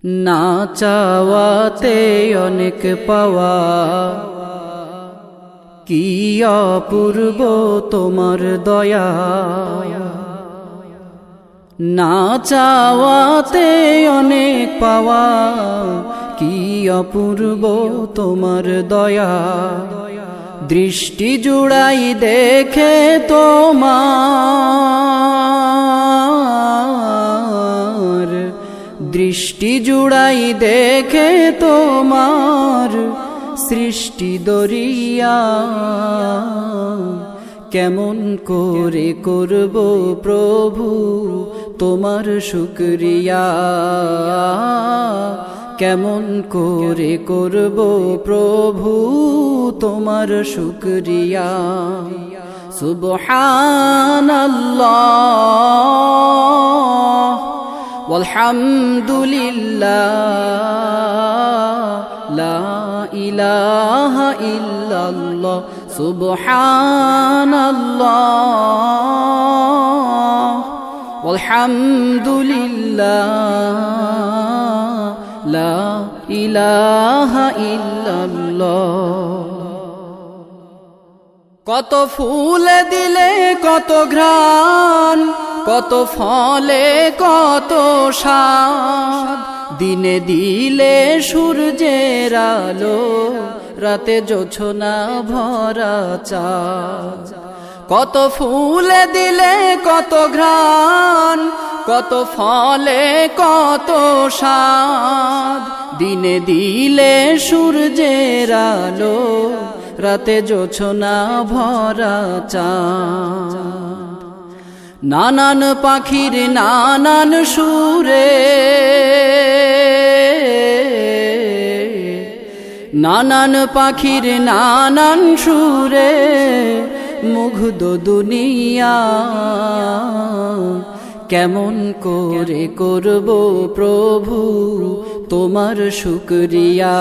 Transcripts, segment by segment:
না চাওয়াতে অনেক পাওয়া, কি অপূর্ব তোমার দয়া। না চাওয়াতে অনেক পাওয়া, কি অপূর্ব তোমার দয়া। দৃষ্টি জুড়াই দেখে তোমার, দৃষ্টি জুড়াই দেখে তোমার সৃষ্টি দরিয়া। কেমন করে করব প্রভু তোমার শুকরিয়া, কেমন করে করব প্রভু তোমার শুকরিয়া। সুবহানাল্লাহ ওয়ালহামদুলিল্লাহ, লা ইলাহা ইল্লাল্লাহ। সুবহানাল্লাহ ওয়ালহামদুলিল্লাহ, লা ইলাহা ইল্লাল্লাহ। কত ফুল দিলে কত ঘ্রাণ, কত ফলে কত স্বাদ। দিনে দিলে সূর্যের আলো, রাতে জোছনা ভরা চাঁদ। কত ফুল দিলে কত ঘ্রাণ, কত ফলে কত স্বাদ। দিনে দিলে সূর্যের আলো, রাতে জোছনা ভরা চাঁদ। নানান পাখির নানান সুরে, নানান পাখির নানান সুরে মুগ্ধ দুনিয়া। কেমন করে করব প্রভু তোমার শুকরিয়া,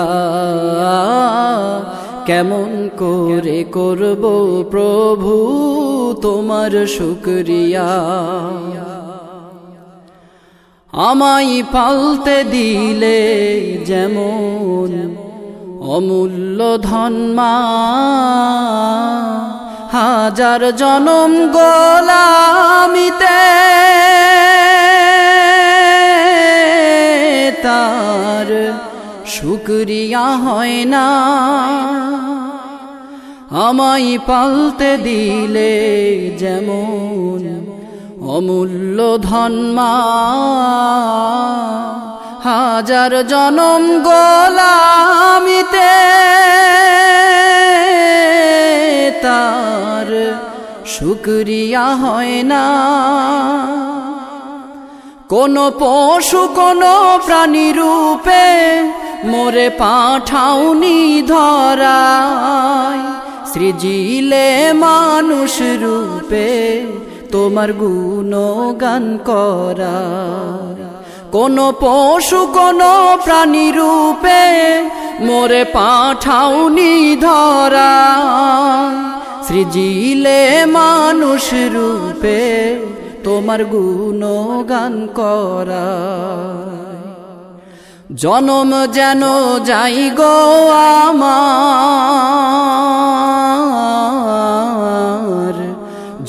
কেমন করে করব প্রভু তোমার শুকরিয়া। আমায় পালতে দিলে যেমন অমূল্য ধন মা, হাজার জনম গোলামিতে তার শুকরিয়া হয় না। আমায় পালতে দিলে যেমন অমূল্য ধন মা, হাজার জনম গোলামিতে তার শুকরিয়া হয় না। কোন পশু কোন প্রাণী রূপে মোরে পাঠাওনি ধরায়, সৃজিলে মানুষ রূপে তোমার গুণগান করা। কোন পশু কোন প্রাণী রূপে মোরে পাঠাওনি ধরায়, সৃজিলে মানুষ রূপে তোমার গুণগান করা। জনম যেন যাই গো আমার,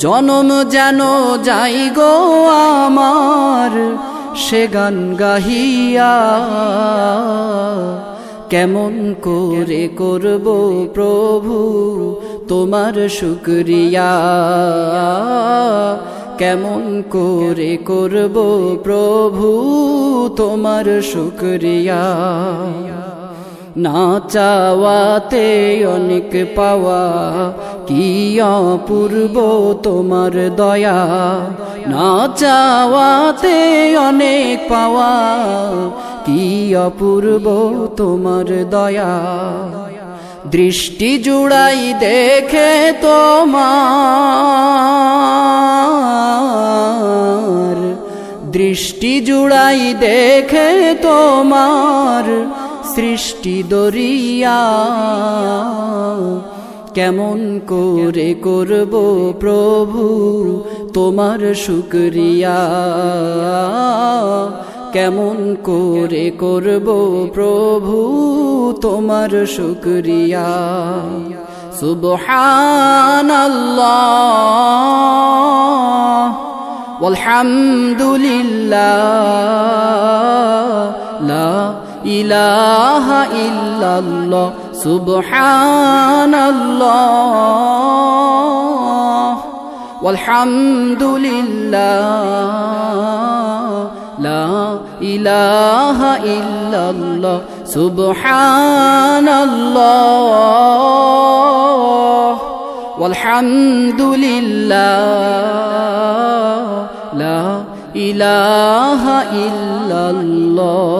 জনম যেন যাই গো আমার সে গান গাহিয়া। কেমন করে করব প্রভু তোমার শুকরিয়া, কেমন করে করব প্রভু তোমার শুকরিয়া। না চাওয়াতে অনেক পাওয়া, কি অপূর্ব তোমার দয়া। না চাওয়াতে অনেক পাওয়া, কি অপূর্ব তোমার দয়া। দৃষ্টি জুড়াই দেখে তোমার, দৃষ্টি জুড়াই দেখে তোমার সৃষ্টি দরিয়া। কেমন করে করব প্রভু তোমার শুকরিয়া, কেমন করে করব প্রভু তোমার শুকরিয়া সুবহানাল্লাহ ওয়ালহামদুলিল্লাহ লা ইলাহা ইল্লাল্লাহ সুবহানাল্লাহ ওয়ালহামদুলিল্লাহ লা ইলাহা ইল্লাল্লাহ সুবহানাল্লাহ ওয়ালহামদুলিল্লাহ লা ইলাহা ইল্লাল্লাহ